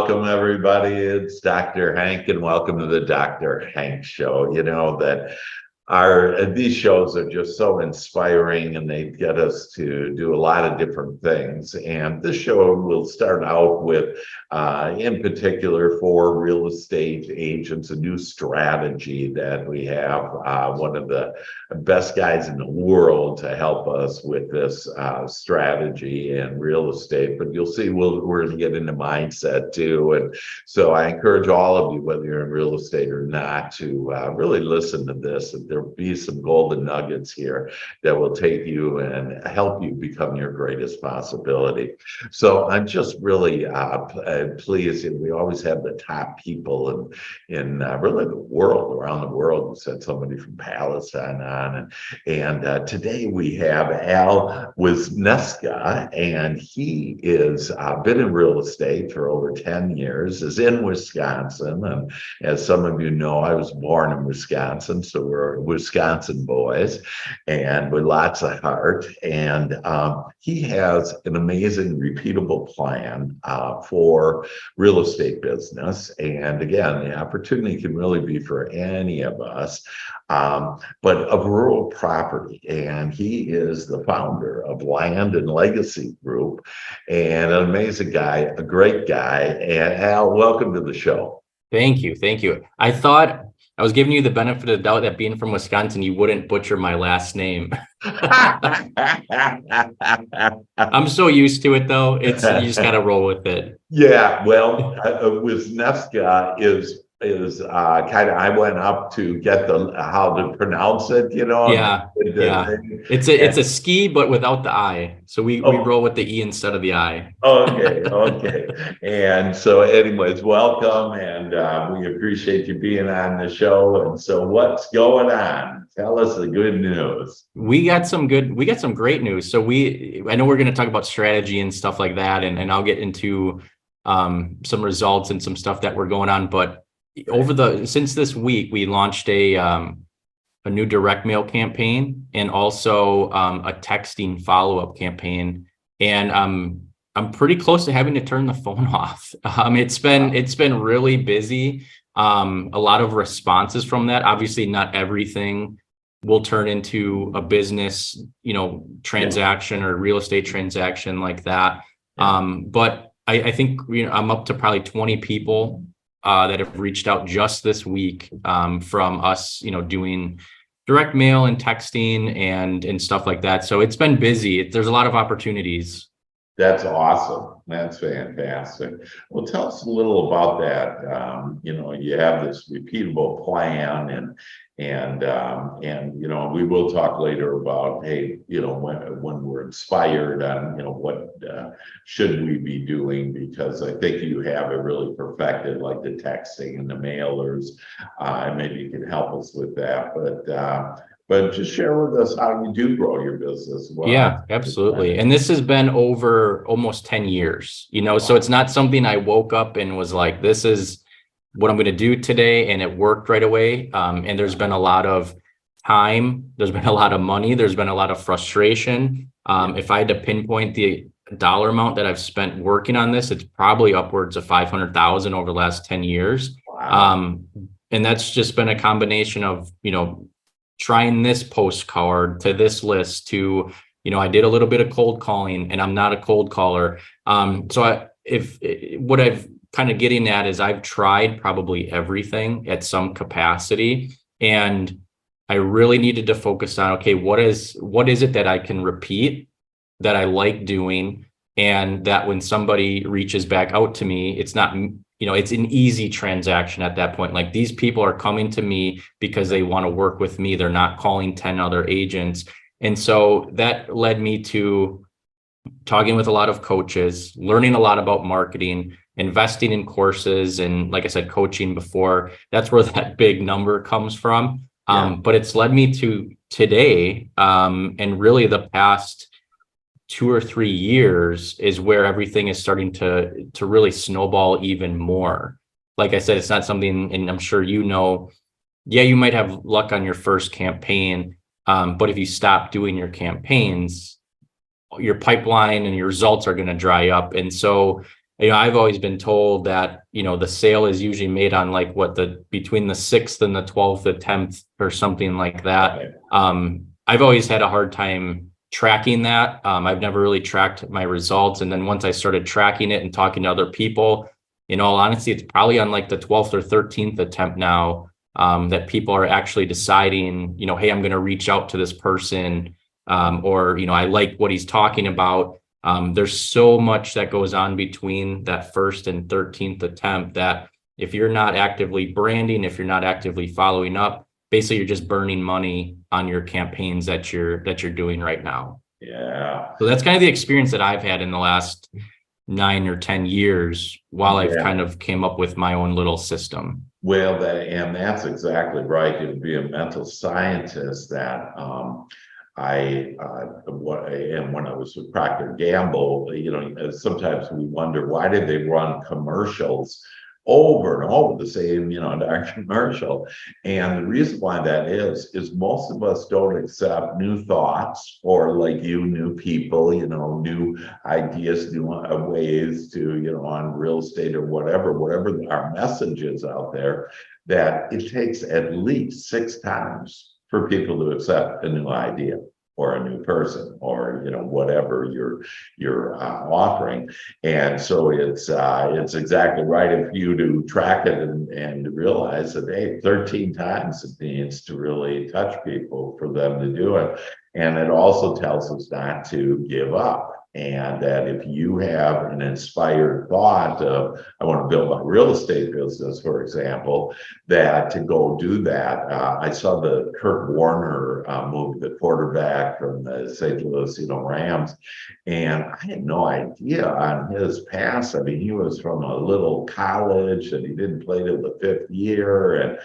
welcome everybody. It's Dr. Hank, and welcome to the Dr. Hank Show. You know that these shows are just so inspiring, and they get us to do a lot of different things. And this show will start out with, in particular, for real estate agents, a new strategy that we have. One of the best guys in the world to help us with this strategy in real estate. But you'll see we're going to get into mindset too. And so I encourage all of you, whether you're in real estate or not, to really listen to this. There'll be some golden nuggets here that will take you and help you become your greatest possibility. So I'm just really pleased. And we always have the top people in really the world, around the world. We sent somebody from Palestine on. And today we have Al Wisniewski, and he is been in real estate for over 10 years, is in Wisconsin. And as some of you know, I was born in Wisconsin, so we're Wisconsin boys, and with lots of heart. And he has an amazing, repeatable plan for real estate business. And again, the opportunity can really be for any of us, but of rural property. And he is the founder of Land and Legacy Group, and an amazing guy, a great guy. And Al, welcome to the show. Thank you. Thank you. I thought I was giving you the benefit of the doubt that being from Wisconsin, you wouldn't butcher my last name. I'm so used to it, though. You just got to roll with it. Yeah, well, Wisniewski is kind of, I went up to get how to pronounce it, you know. Yeah. It's a ski, but without the I. So we roll with the E instead of the I. Okay. And so anyways, welcome, and we appreciate you being on the show. And so what's going on? Tell us the good news. We got some great news. So I know we're going to talk about strategy and stuff like that, and I'll get into some results and some stuff that we're going on. But since this week, we launched a new direct mail campaign, and also a texting follow-up campaign. And I'm pretty close to having to turn the phone off. It's been really busy. A lot of responses from that. Obviously, not everything will turn into a business, transaction or real estate transaction like that. But I think I'm up to probably 20 people that have reached out just this week from us, doing direct mail and texting and stuff like that. So it's been busy. There's a lot of opportunities. That's awesome. That's fantastic. Well, tell us a little about that. You have this repeatable plan, and we will talk later about, hey, when we're inspired on, what should we be doing, because I think you have it really perfected, like the texting and the mailers. Maybe you can help us with that, but just share with us how you do grow your business. Yeah, absolutely. And this has been over almost 10 years, so it's not something I woke up and was like, this is what I'm going to do today, and it worked right away. And there's been a lot of time, there's been a lot of money, there's been a lot of frustration. If I had to pinpoint the dollar amount that I've spent working on this, it's probably upwards of $500,000 over the last 10 years. Wow. And that's just been a combination of, trying this postcard to this list to, I did a little bit of cold calling, and I'm not a cold caller. What I've kind of getting at is I've tried probably everything at some capacity, and I really needed to focus on, okay, what is it that I can repeat, that I like doing, and that when somebody reaches back out to me, it's not, it's an easy transaction at that point. Like, these people are coming to me because they want to work with me. They're not calling 10 other agents. And so that led me to talking with a lot of coaches, learning a lot about marketing, investing in courses, and like I said, coaching before. That's where that big number comes from. But it's led me to today, and really the past 2 or 3 years is where everything is starting to really snowball even more. Like I said, it's not something, and I'm sure you might have luck on your first campaign, but if you stop doing your campaigns, your pipeline and your results are going to dry up. And so I've always been told that, the sale is usually made on like between the 6th and the 12th, the 10th or something like that. I've always had a hard time tracking that. I've never really tracked my results. And then once I started tracking it and talking to other people, in all honesty, it's probably on like the 12th or 13th attempt now, that people are actually deciding, hey, I'm going to reach out to this person, or, I like what he's talking about. There's so much that goes on between that 1st and 13th attempt that if you're not actively branding, if you're not actively following up, basically you're just burning money on your campaigns that you're doing right now. Yeah. So that's kind of the experience that I've had in the last 9 or 10 years while I've kind of came up with my own little system. Well, and that's exactly right. It'd be a mental scientist that and when I was with Procter Gamble, sometimes we wonder, why did they run commercials over and over the same, darn commercial? And the reason why that is most of us don't accept new thoughts, or like new people, new ideas, new ways to, on real estate or whatever our message is out there, that it takes at least 6 times for people to accept a new idea or a new person, or whatever you're offering. And so it's exactly right if you do track it and realize that, hey, 13 times it needs to really touch people for them to do it. And it also tells us not to give up. And that if you have an inspired thought of, I want to build my real estate business, for example, that to go do that. I saw the Kurt Warner movie, the quarterback from the St. Louis, Rams, and I had no idea on his past. I mean, he was from a little college and he didn't play till the 5th year, and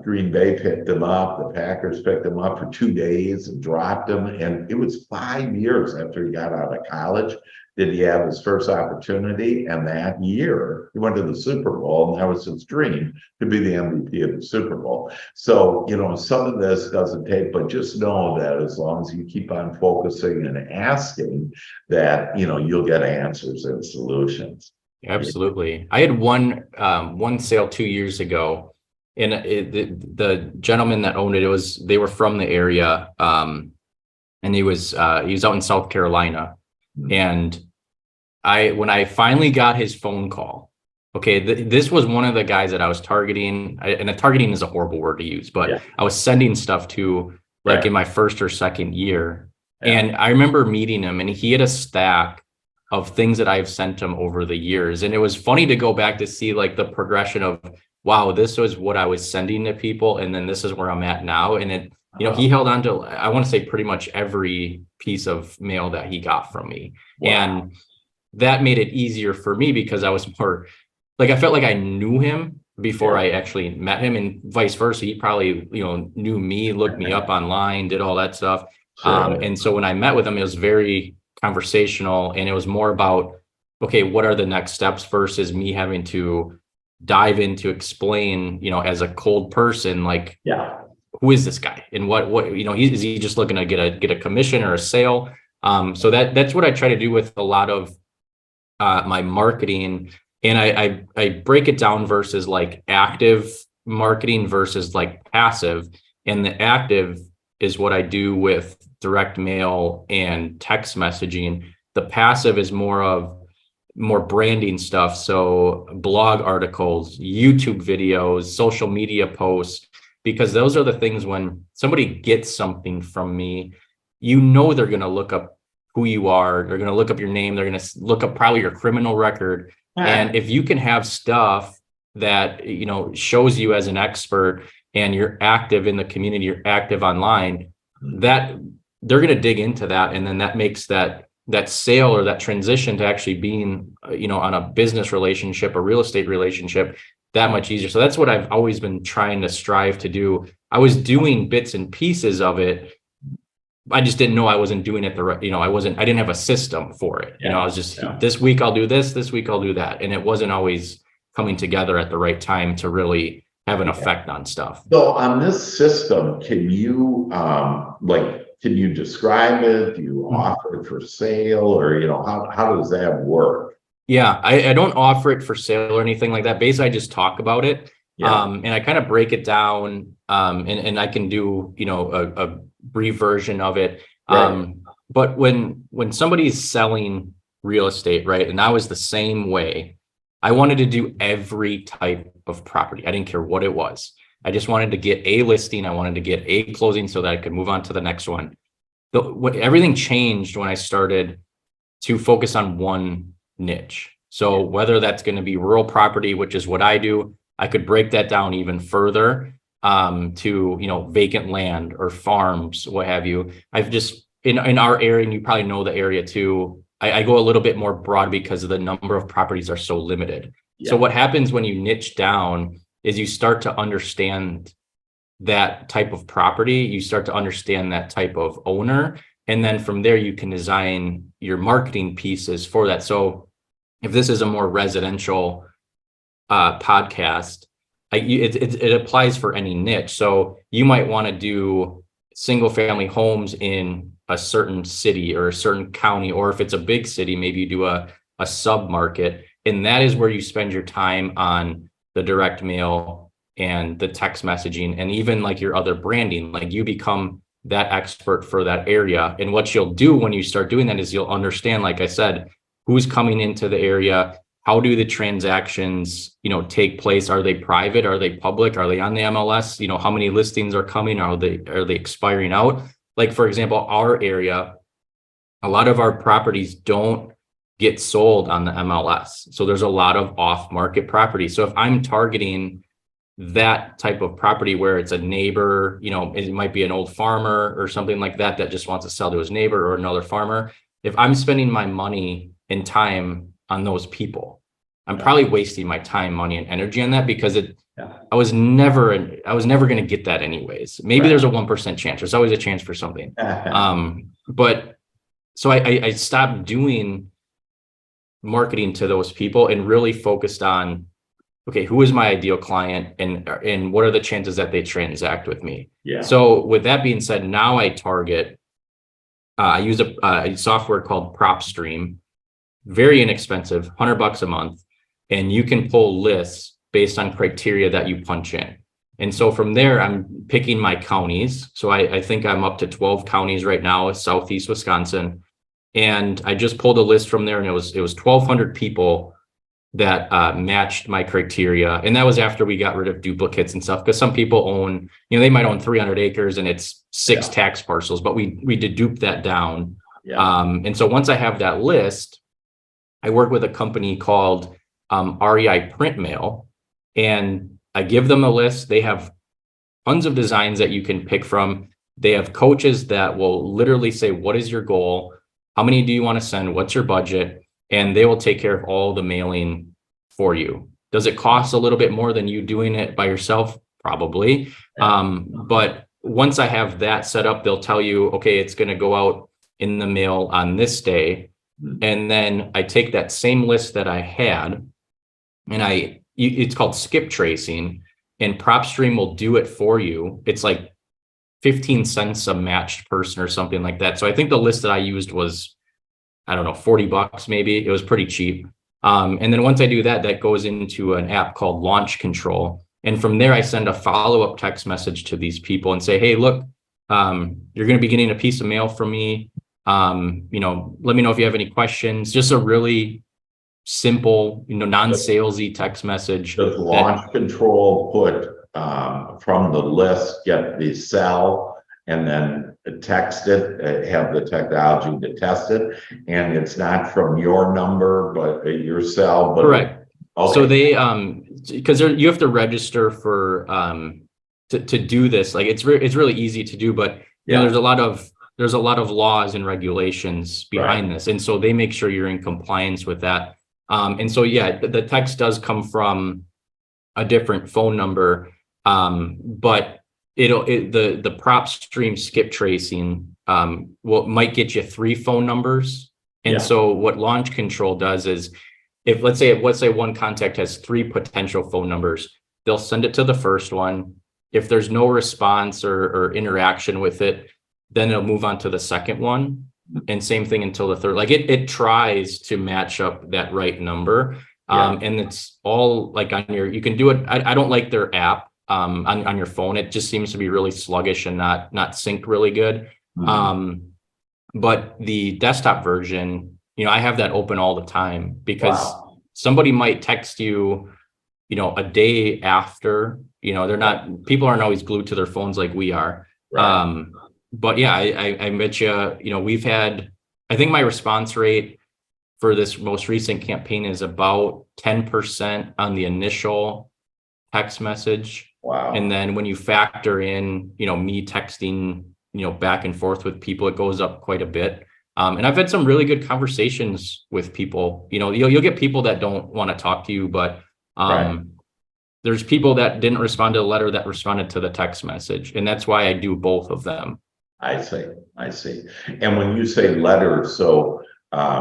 Green Bay picked him up. The Packers picked him up for 2 days and dropped him. And it was 5 years after he got out of college did he have his first opportunity. And that year he went to the Super Bowl, and that was his dream, to be the MVP of the Super Bowl. So, some of this doesn't take, but just know that as long as you keep on focusing and asking, that, you'll get answers and solutions. Absolutely. I had one sale 2 years ago. And the gentleman that owned it, they were from the area, and he was out in South Carolina. And when I finally got his phone call, okay, this was one of the guys that I was targeting, and targeting is a horrible word to use, but I was sending stuff to, like, in my 1st or 2nd year. And I remember meeting him, and he had a stack of things that I've sent him over the years. And it was funny to go back to see like the progression of, wow, this was what I was sending to people, and then this is where I'm at now. And it, he held on to, I want to say, pretty much every piece of mail that he got from me. Wow. And that made it easier for me because I was more like, I felt like I knew him before I actually met him, and vice versa. He probably, knew me, looked me up online, did all that stuff. And so when I met with him, it was very conversational, and it was more about, okay, what are the next steps, versus me having to dive in to explain, as a cold person, like, who is this guy, and what is he just looking to get a commission or a sale? So that's what I try to do with a lot of my marketing, and I break it down versus like active marketing versus like passive. And the active is what I do with direct mail and text messaging. The passive is more branding stuff. So blog articles, YouTube videos, social media posts, because those are the things when somebody gets something from me, they're going to look up who you are. They're going to look up your name. They're going to look up probably your criminal record. And if you can have stuff that, shows you as an expert, and you're active in the community, you're active online, that they're going to dig into that. And then that makes that sale or that transition to actually being, on a business relationship, a real estate relationship, that much easier. So that's what I've always been trying to strive to do. I was doing bits and pieces of it. I just didn't know I wasn't doing it I didn't have a system for it. I was just, this week I'll do this week I'll do that. And it wasn't always coming together at the right time to really have an effect on stuff. So on this system, can you can you describe it? Do you offer it for sale, or how does that work? Yeah, I don't offer it for sale or anything like that. Basically, I just talk about it. Yeah, And I kind of break it down. And I can do, a brief version of it. right. But when somebody's selling real estate, right? And I was the same way. I wanted to do every type of property. I didn't care what it was. I just wanted to get a listing. I wanted to get a closing so that I could move on to the next one. Everything changed when I started to focus on one niche. So whether that's going to be rural property, which is what I do, I could break that down even further to, vacant land or farms, what have you. I've just in our area, and you probably know the area too. I go a little bit more broad because the number of properties are so limited. So Yeah, what happens when you niche down is you start to understand that type of property, you start to understand that type of owner. And then from there, you can design your marketing pieces for that. So if this is a more residential podcast, it applies for any niche. So you might want to do single family homes in a certain city or a certain county, or if it's a big city, maybe you do a sub market. And that is where you spend your time on the direct mail and the text messaging, and even like your other branding. Like you become that expert for that area. And what you'll do when you start doing that is you'll understand, like I said, who's coming into the area, how do the transactions, take place? Are they private? Are they public? Are they on the MLS? How many listings are coming? Are they expiring out? Like, for example, our area, a lot of our properties don't get sold on the MLS. So there's a lot of off-market property. So if I'm targeting that type of property where it's a neighbor, it might be an old farmer or something like that that just wants to sell to his neighbor or another farmer. If I'm spending my money and time on those people, I'm probably wasting my time, money, and energy on that because I was never going to get that anyways. Maybe there's a 1% chance. There's always a chance for something. But so I stopped doing marketing to those people and really focused on, okay, who is my ideal client and what are the chances that they transact with me? Yeah. So with that being said, now I target, I use a software called PropStream, very inexpensive, $100 a month. And you can pull lists based on criteria that you punch in. And so from there, I'm picking my counties. So I think I'm up to 12 counties right now, Southeast Wisconsin. And I just pulled a list from there, and it was 1,200 people that matched my criteria. And that was after we got rid of duplicates and stuff, because some people own, they might own 300 acres and it's 6 tax parcels, but we dedupe that down. And so once I have that list, I work with a company called REI Print Mail, and I give them a list. They have tons of designs that you can pick from. They have coaches that will literally say, what is your goal? How many do you want to send? What's your budget? And they will take care of all the mailing for you. Does it cost a little bit more than you doing it by yourself? Probably. But once I have that set up, they'll tell you, okay, it's going to go out in the mail on this day. And then I take that same list that I had, and it's called skip tracing, and PropStream will do it for you. It's like 15 cents a matched person or something like that. So I think the list that I used was, I don't know, $40 maybe. It was pretty cheap. And then once I do that, that goes into an app called Launch Control. And from there, I send a follow-up text message to these people and say, hey, look, you're going to be getting a piece of mail from me. Let me know if you have any questions. Just a really simple, non-salesy text message. Does Launch Control put from the list, get the cell and then text it, have the technology to test it, and it's not from your number, but your cell? But correct. Okay. So they, because you have to register for to do this. Like it's really easy to do, but there's a lot of laws and regulations behind this, and so they make sure you're in compliance with that. And so the text does come from a different phone number, but the PropStream skip tracing might get you 3 phone numbers. And so what Launch Control does is, if let's say one contact has 3 potential phone numbers, they'll send it to the first one. If there's no response or interaction with it, then they'll move on to the second one. and same thing until the third. Like it tries to match up that right number. And it's all like on your, you can do it. I don't like their app on your phone. It just seems to be really sluggish and not synced really good. But the desktop version, I have that open all the time because somebody might text you, a day after, people aren't always glued to their phones like we are. Right. But yeah, I bet you, we've had, I think my response rate for this most recent campaign is about 10% on the initial text message. Wow. And then when you factor in, me texting, back and forth with people, it goes up quite a bit. And I've had some really good conversations with people. You'll get people that don't want to talk to you, but there's people that didn't respond to the letter that responded to the text message. And that's why I do both of them. I see. And when you say letter, so does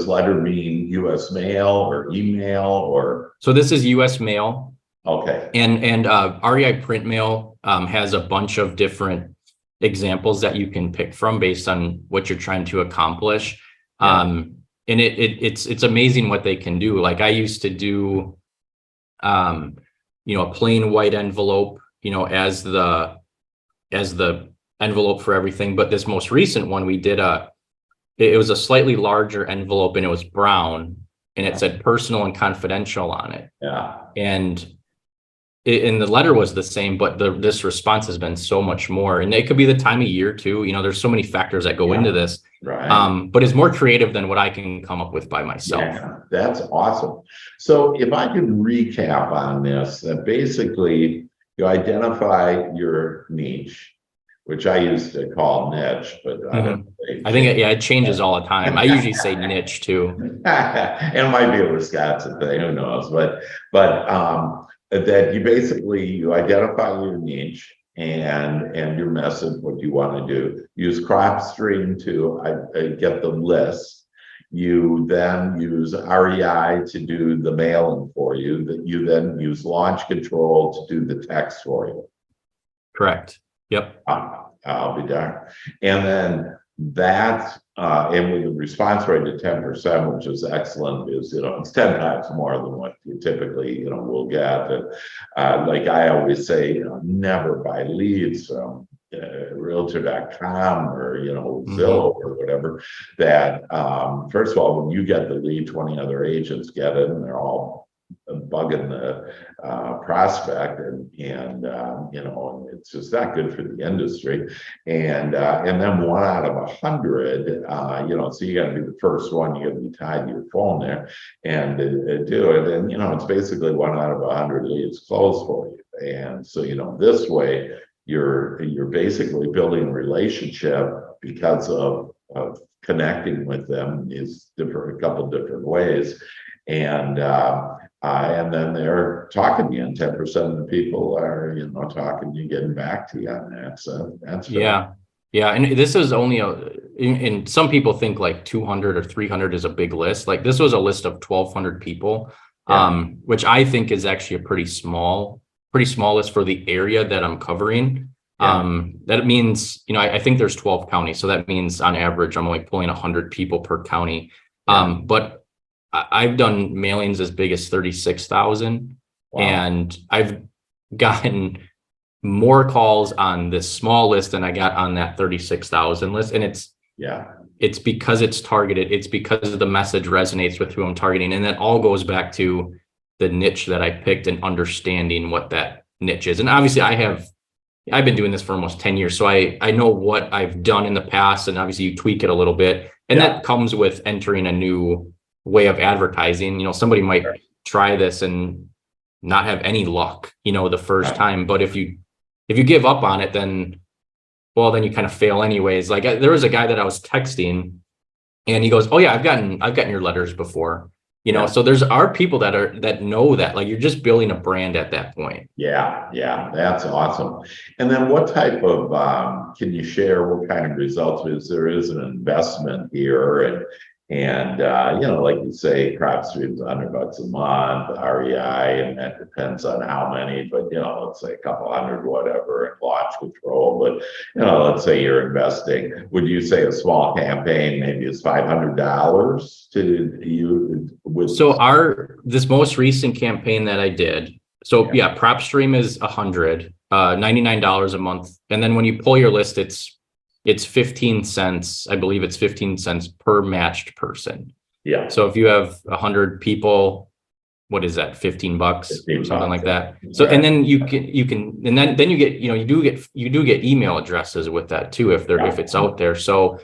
letter mean US mail or email or? So this is US mail. Okay. And REI print mail has a bunch of different examples that you can pick from based on what you're trying to accomplish. And it's amazing what they can do. Like I used to do, a plain white envelope, as the envelope for everything. But this most recent one, we did it was a slightly larger envelope and it was brown and it said personal and confidential on it. Yeah. And the letter was the same, but this response has been so much more. And it could be the time of year too. There's so many factors that go into this. Right. But it's more creative than what I can come up with by myself. Yeah, that's awesome. So if I can recap on this, that basically you identify your niche, which I used to call niche, but I think it changes all the time. I usually say niche too. It might be a Wisconsin thing, who knows? But that you identify your niche and your message, what you want to do. Use CropStream to get the list. You then use REI to do the mailing for you. That you then use Launch Control to do the text for you. Correct. Yep. I'll be darned. And then and with a response rate of 10%, which is excellent, because it's 10 times more than what you typically will get. Like I always say, never buy leads from realtor.com or Zillow or whatever. That first of all, when you get the lead, 20 other agents get it, and they're all bugging the prospect, and it's just not good for the industry. And then 1 out of 100, so you got to be the first one. You got to be tied to your phone there and do it. And it's basically 1 out of 100 leads closed for you. And so this way you're basically building a relationship because of connecting with them is a couple different ways. And then they're talking to you, and 10% of the people are, talking to you, getting back to you on that. So that's yeah. And this is only and some people think like 200 or 300 is a big list. Like this was a list of 1,200 people, which I think is actually a pretty small list for the area that I'm covering. That means, I think there's 12 counties. So that means on average, I'm only pulling 100 people per county. But I've done mailings as big as 36,000. Wow. And I've gotten more calls on this small list than I got on that 36,000 list. And it's because it's targeted. It's because the message resonates with who I'm targeting. And that all goes back to the niche that I picked and understanding what that niche is. And obviously I've been doing this for almost 10 years. So I know what I've done in the past, and obviously you tweak it a little bit. And that comes with entering a new way of advertising. Somebody might try this and not have any luck, the first time. But if you give up on it, then you kind of fail anyways. Like there was a guy that I was texting and he goes, "Oh yeah, I've gotten your letters before." So there's people that know that, like, you're just building a brand at that point. Yeah, that's awesome. And then what type of can you share what kind of results is there? Is an investment here, And, like you say, PropStream's $100 a month, REI, and that depends on how many, but, let's say a couple hundred, whatever, and Launch Control. But, let's say you're investing, would you say a small campaign maybe is $500 to you with? So this most recent campaign that I did, so yeah, PropStream is $99 a month. And then when you pull your list, it's 15 cents. I believe it's 15 cents per matched person. Yeah. So if you have 100 people, what is that? $15 or something like that. So, and then you can, and then you get, you do get email addresses with that too, if it's out there. So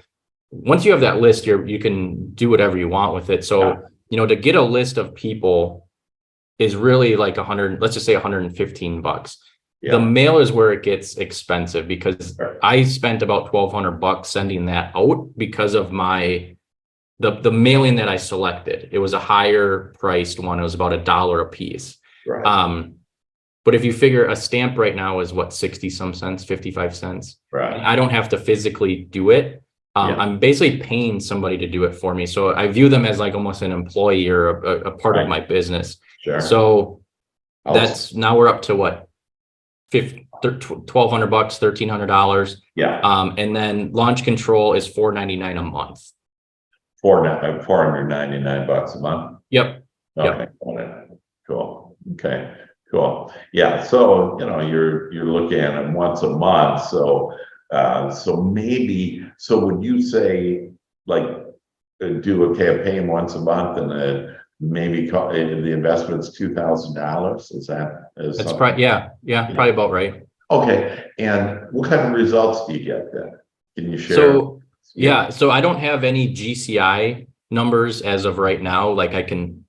once you have that list, you can do whatever you want with it. So, to get a list of people is really like let's just say $115. The mail is where it gets expensive because I spent about $1,200 sending that out because of the mailing that I selected. It was a higher priced one. It was about $1 a piece. Right. But if you figure a stamp right now is what, 60 some cents, 55 cents. Right. I don't have to physically do it. I'm basically paying somebody to do it for me. So I view them as like almost an employee or a part of my business. Sure. So now we're up to what? $1,200, $1,300. Yeah. And then Launch Control is $499 a month. $499 a month. Yep. Okay. Cool. Okay. Cool. Yeah. So, you're looking at them once a month. So would you say like do a campaign once a month and then maybe the investment's $2,000? That's probably, probably about right. Okay. And what kind of results do you get then? Can you share? So I don't have any GCI numbers as of right now. Like I can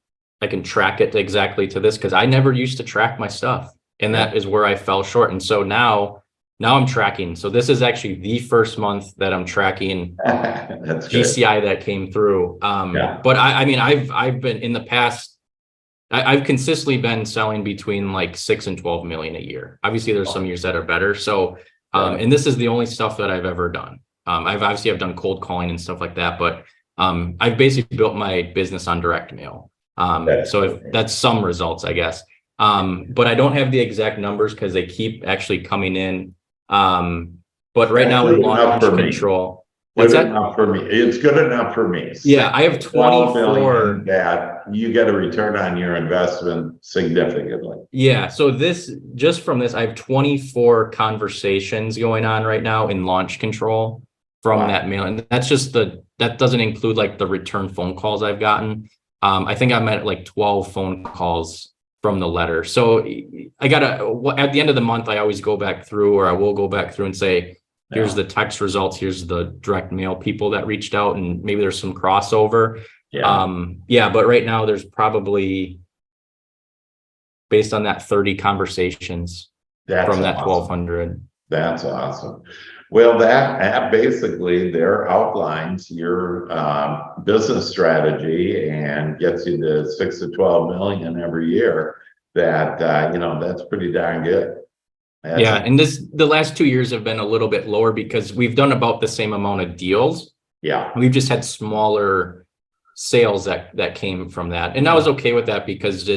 track it exactly to this because I never used to track my stuff, and that is where I fell short. And so now I'm tracking. So this is actually the first month that I'm tracking That's GCI that came through. But I've been in the past, I've consistently been selling between like 6 and 12 million a year. Obviously there's some years that are better. So, and this is the only stuff that I've ever done. I've done cold calling and stuff like that, but I've basically built my business on direct mail. That's some results, I guess. But I don't have the exact numbers because they keep actually coming in. But right now with Launch Control, what's that? Enough for me. It's good enough for me. Yeah, I have 24. That you get a return on your investment significantly. Yeah. So just from this, I have 24 conversations going on right now in Launch Control from that mail, and that's just that doesn't include like the return phone calls I've gotten. I think I'm at like 12 phone calls from the letter. So I at the end of the month, I always go back through, or I will go back through and say, here's the text results, here's the direct mail people that reached out, and maybe there's some crossover. But right now there's probably, based on that, 30 conversations from that 1,200. That's awesome. Well, that basically there outlines your business strategy and gets you to 6 to 12 million every year. That's pretty darn good. And the last 2 years have been a little bit lower because we've done about the same amount of deals. Yeah, we've just had smaller sales that came from that, and I was okay with that because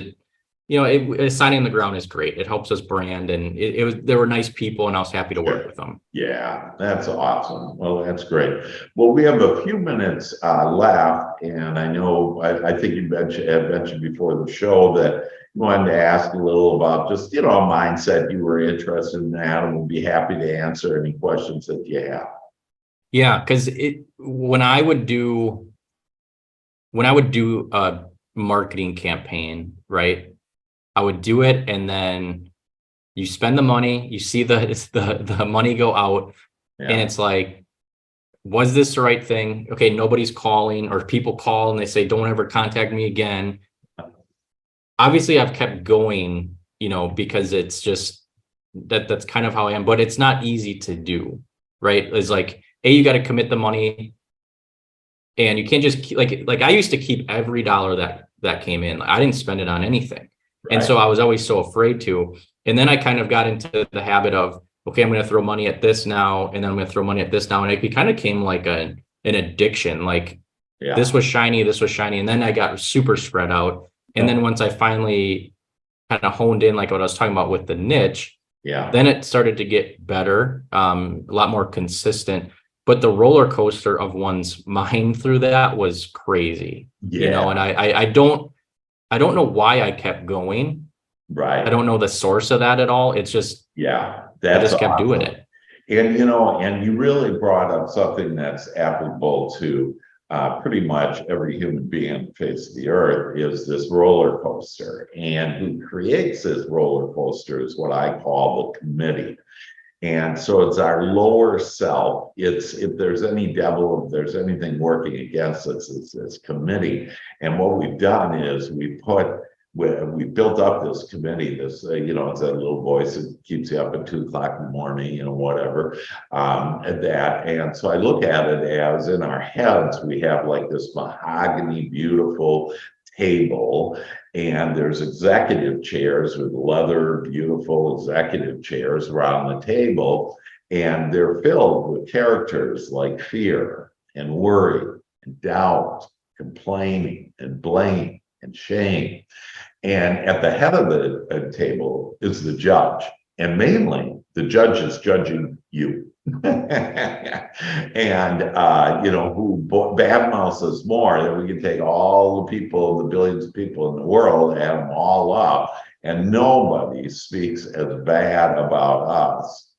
signing the ground is great. It helps us brand, and there were nice people, and I was happy to work with them. Yeah, that's awesome. Well, that's great. Well, we have a few minutes left, and I know I think you mentioned before the show that you wanted to ask a little about just a mindset you were interested in that, and we'll be happy to answer any questions that you have. Yeah, because when I would do a marketing campaign, right? I would do it, and then you spend the money, you see the money go out, and it's like, was this the right thing? Okay, nobody's calling, or people call and they say, don't ever contact me again. Obviously, I've kept going, because it's just that's kind of how I am, but it's not easy to do, right? It's like, you got to commit the money, and you can't just like I used to keep every dollar that came in. I didn't spend it on anything. Right. And so I was always so afraid to. And then I kind of got into the habit of, okay, I'm going to throw money at this now, and then I'm going to throw money at this now. And it kind of came like an addiction. Like Yeah. this was shiny, and then I got super spread out. And then once I finally kind of honed in, like what I was talking about with the niche, Yeah. then it started to get better, a lot more consistent. But the roller coaster of one's mind through that was crazy, you know, and I don't know why I kept going. Right. I don't know the source of that at all. It's just, Yeah, I that's just kept doing awesome. it. And you know, and you really brought up something that's applicable to pretty much every human being on the face of the earth is this roller coaster. And who creates this roller coaster is what I call the committee. And so it's our lower self. It's if there's any devil, if there's anything working against us, it's this committee. And what we've done is we built up this committee, this, you know, it's that little voice that keeps you up at 2 o'clock in the morning, you know, whatever, and that. And so I look at it as in our heads, we have like this mahogany, beautiful table, and there's executive chairs with leather, beautiful executive chairs around the table, and they're filled with characters like fear and worry and doubt, complaining and blame and shame. And at the head of the table is the judge. And mainly, the judge is judging you. And, you know, who badmouths us more, that we can take all the people, the billions of people in the world, add them all up, and nobody speaks as bad about us.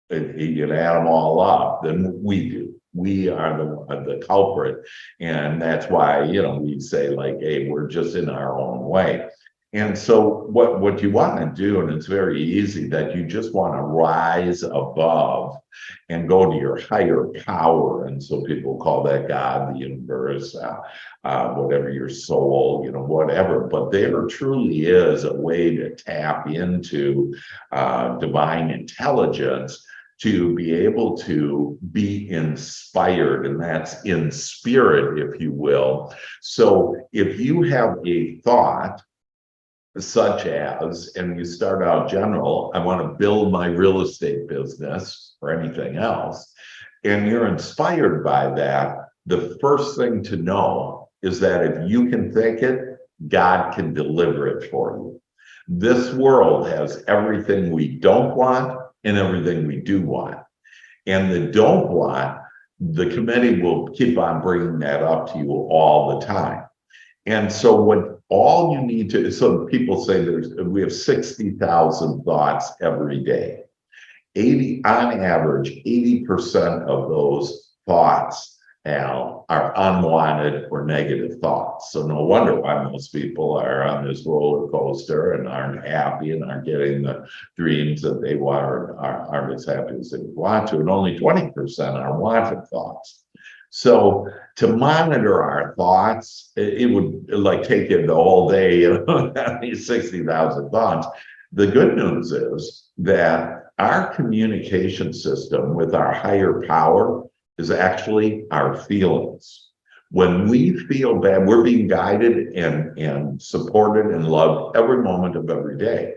You can add them all up than we do. We are the culprit. And that's why, you know, we say like, hey, we're just in our own way. And so what you want to do, and it's very easy, that you just want to rise above and go to your higher power. And so people call that God, the universe, whatever, your soul, you know, whatever. But there truly is a way to tap into divine intelligence to be able to be inspired, and that's in spirit, if you will. So if you have a thought, such as, and you start out general, I want to build my real estate business or anything else, and you're inspired by that, the first thing to know is that if you can think it, God can deliver it for you. This world has everything we don't want and everything we do want. And the don't want, the committee will keep on bringing that up to you all the time. And so what all you need to, so people say we have 60,000 thoughts every day. On average, 80% of those thoughts, Al, are unwanted or negative thoughts. So no wonder why most people are on this roller coaster and aren't happy and aren't getting the dreams that they want, or aren't as happy as they want to. And only 20% are wanted thoughts. So to monitor our thoughts, it would like take you the whole day, you know, these 60,000 thoughts. The good news is that our communication system with our higher power is actually our feelings. When we feel bad, we're being guided and supported and loved every moment of every day.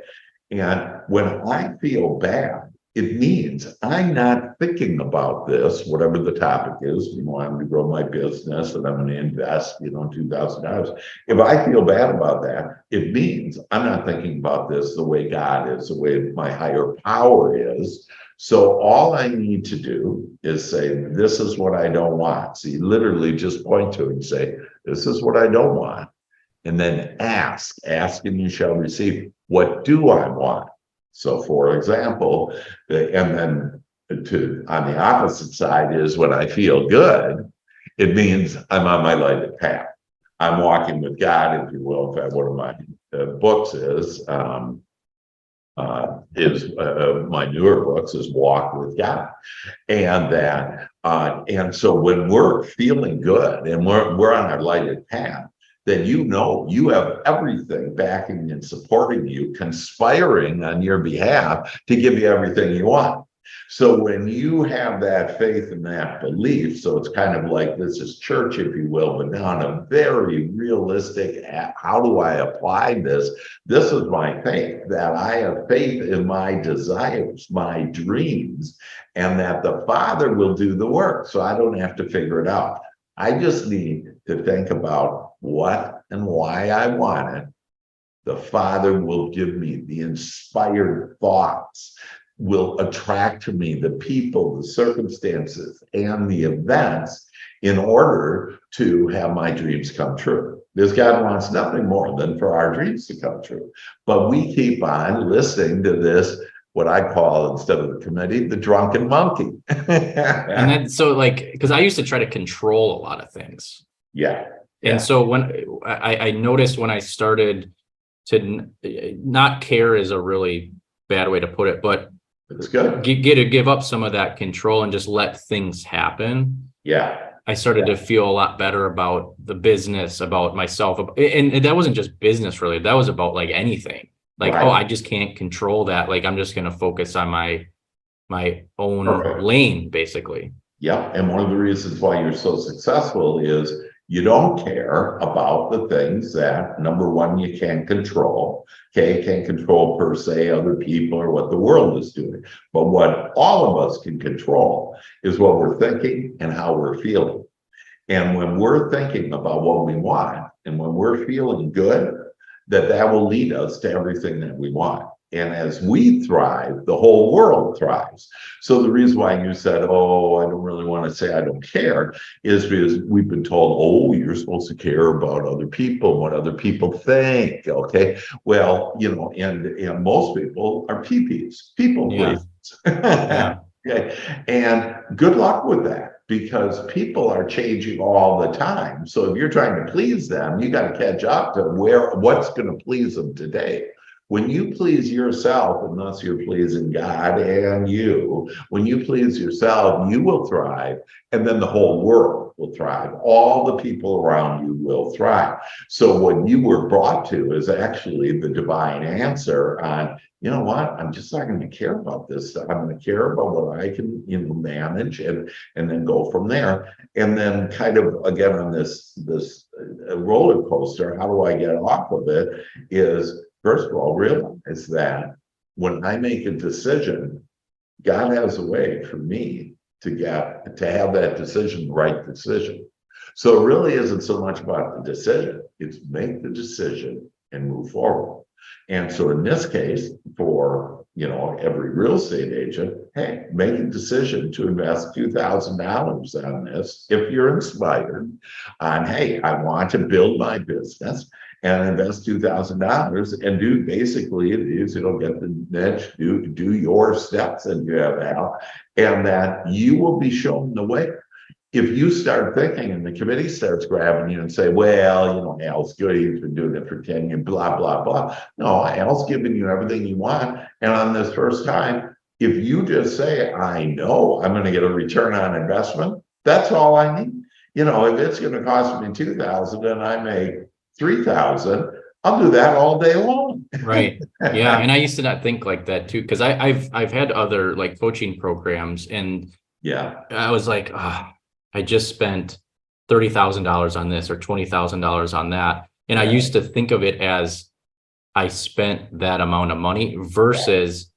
And when I feel bad, it means I'm not thinking about this, whatever the topic is. You know, I'm going to grow my business and I'm going to invest, you know, $2,000. If I feel bad about that, it means I'm not thinking about this the way God is, the way my higher power is. So all I need to do is say, this is what I don't want. So you literally just point to it and say, this is what I don't want. And then ask and you shall receive. What do I want? So for example, and then on the opposite side is when I feel good, it means I'm on my lighted path. I'm walking with God, if you will. In fact, one of my books is my newer books is Walk with God. And that, and so when we're feeling good and we're on our lighted path, then you know you have everything backing and supporting you, conspiring on your behalf to give you everything you want. So when you have that faith and that belief, so it's kind of like this is church, if you will, but now in a very realistic, how do I apply this? This is my faith, that I have faith in my desires, my dreams, and that the Father will do the work. So I don't have to figure it out. I just need to think about what and why I want it, the Father will give me the inspired thoughts, will attract to me the people, the circumstances, and the events in order to have my dreams come true. Because God wants nothing more than for our dreams to come true. But we keep on listening to this, what I call, instead of the committee, the drunken monkey. And then, so like, because I used to try to control a lot of things. Yeah. And so when I noticed when I started to not care is a really bad way to put it, but it's good. Give up some of that control and just let things happen. Yeah. I started to feel a lot better about the business, about myself. And that wasn't just business really. That was about like anything. Like, Right. oh, I just can't control that. Like, I'm just going to focus on my own lane, basically. Yeah. And one of the reasons why you're so successful is you don't care about the things that, number one, you can't control. Okay, can't control per se other people or what the world is doing. But what all of us can control is what we're thinking and how we're feeling. And when we're thinking about what we want and when we're feeling good, that will lead us to everything that we want. And as we thrive, the whole world thrives. So the reason why you said, oh, I don't really want to say I don't care, is because we've been told, oh, you're supposed to care about other people, what other people think. Okay. Well, you know, and most people are peepees, people please. Yeah. Okay. And good luck with that, because people are changing all the time. So if you're trying to please them, you got to catch up to what's going to please them today. When you please yourself, and thus you're pleasing God and you, when you please yourself, you will thrive, and then the whole world will thrive. All the people around you will thrive. So what you were brought to is actually the divine answer on, you know what, I'm just not going to care about this stuff. I'm going to care about what I can, you know, manage and then go from there. And then kind of, again, on this roller coaster, how do I get off of it is, first of all, realize that when I make a decision, God has a way for me to have that decision, the right decision. So it really isn't so much about the decision, it's make the decision and move forward. And so in this case, for, you know, every real estate agent, hey, make a decision to invest $2,000 on this if you're inspired on, hey, I want to build my business and invest $2,000 and do basically it is, you know, get the niche, do your steps that you have out, and that you will be shown the way. If you start thinking and the committee starts grabbing you and say, well, you know, Al's good, he's been doing it for 10 years, blah, blah, blah. No, Al's giving you everything you want. And on this first time, if you just say, I know I'm going to get a return on investment, that's all I need. You know, if it's going to cost me $2,000 and I make $3,000, I'll do that all day long. Right. Yeah. And I used to not think like that too, because I've had other like coaching programs, and yeah, I was like, I just spent $30,000 on this or $20,000 on that. And I used to think of it as I spent that amount of money versus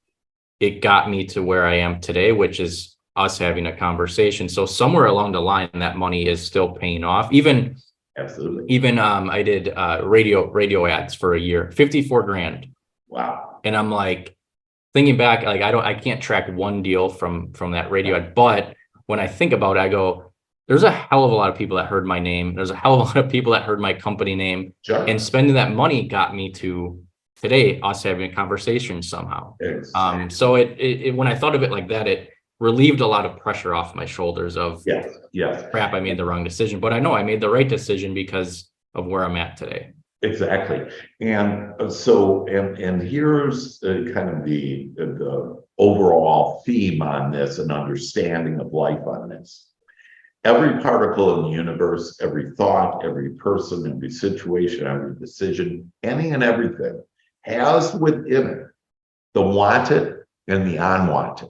it got me to where I am today, which is us having a conversation. So somewhere along the line, that money is still paying off. Absolutely. Even I did radio ads for a year, 54 grand. Wow. And I'm like, thinking back, like I can't track one deal from that radio ad, but when I think about it, I go, there's a hell of a lot of people that heard my name. There's a hell of a lot of people that heard my company name. Sure. And spending that money got me to today, us having a conversation somehow. Exactly. So it when I thought of it like that, it relieved a lot of pressure off my shoulders of crap, I made the wrong decision. But I know I made the right decision because of where I'm at today. Exactly. And so, and here's kind of the overall theme on this and understanding of life on this. Every particle in the universe, every thought, every person, every situation, every decision, any and everything has within it the wanted and the unwanted.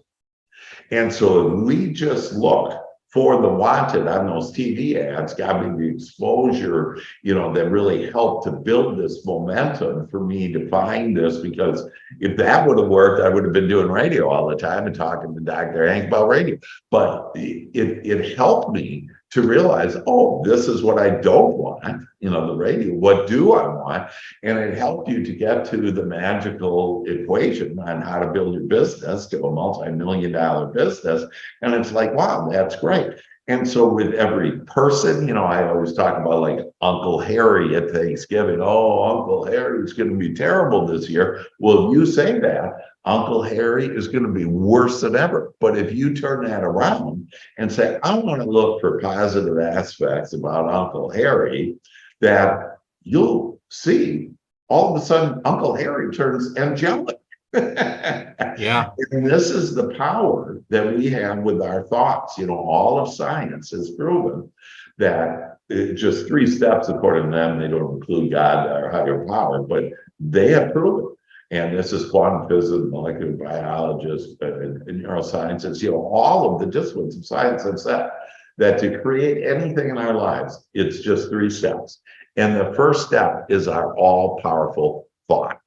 And so if we just look for the wanted on those TV ads, got me the exposure, you know, that really helped to build this momentum for me to find this, because if that would have worked, I would have been doing radio all the time and talking to Dr. Hank about radio. But it helped me to realize, oh, this is what I don't want, the radio. What do I want? And it helped you to get to the magical equation on how to build your business to a multi-million-dollar business. And it's like, wow, that's great. And so with every person, I always talk about like Uncle Harry at Thanksgiving. Oh, Uncle Harry's going to be terrible this year. Well, if you say that, Uncle Harry is going to be worse than ever. But if you turn that around and say, I want to look for positive aspects about Uncle Harry, that you'll see all of a sudden Uncle Harry turns angelic. Yeah. And this is the power that we have with our thoughts. All of science has proven that just 3 steps, according to them, they don't include God or higher power, but they have proven. And this is quantum physics, molecular biologists, and neurosciences, all of the disciplines of science have said that to create anything in our lives, it's just 3 steps. And the first step is our all-powerful thought.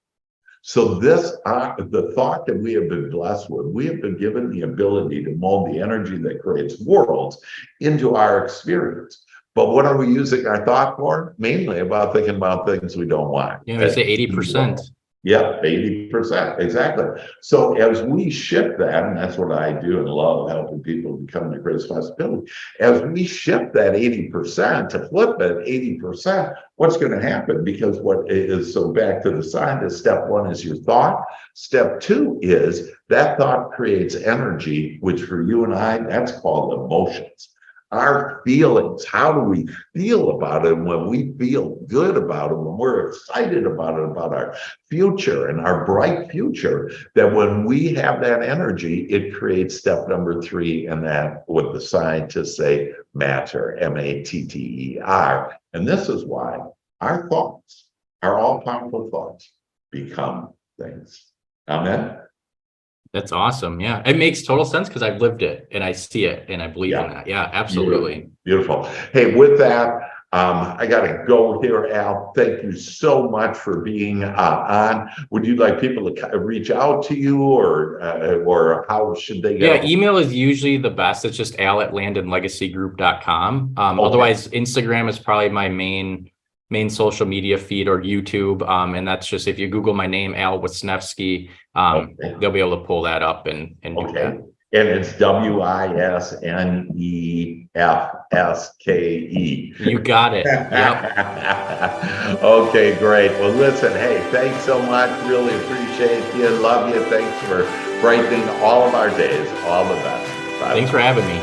So the thought that we have been blessed with, we have been given the ability to mold the energy that creates worlds into our experience. But what are we using our thought for? Mainly about thinking about things we don't want. Yeah, we say 80%. Yeah, 80%, exactly. So as we shift that, and that's what I do and love, helping people become their greatest possibility. As we shift that 80% to flip it 80%, what's going to happen? Because what is, so back to the scientist, step 1 is your thought. Step 2 is that thought creates energy, which for you and I, that's called emotions. Our feelings, how do we feel about it? And when we feel good about it, when we're excited about it, about our future and our bright future, that when we have that energy, it creates step number 3, and that what the scientists say, matter, M-A-T-T-E-R. And this is why our thoughts, our all-powerful thoughts, become things. Amen. That's awesome. Yeah. It makes total sense because I've lived it and I see it and I believe in that. Yeah, absolutely. Beautiful. Hey, with that, I got to go here, Al. Thank you so much for being on. Would you like people to reach out to you, or how should they go? Yeah, email is usually the best. It's just al@landonlegacygroup.com. Okay. Otherwise, Instagram is probably my main social media feed, or YouTube. And that's just, if you Google my name, Al Wisniewski, they'll be able to pull that up and do that. And it's Wisnefske. You got it. Yep. Okay, great. Well, listen, hey, thanks so much. Really appreciate you. Love you. Thanks for brightening all of our days. All the best. Bye. Thanks for having me.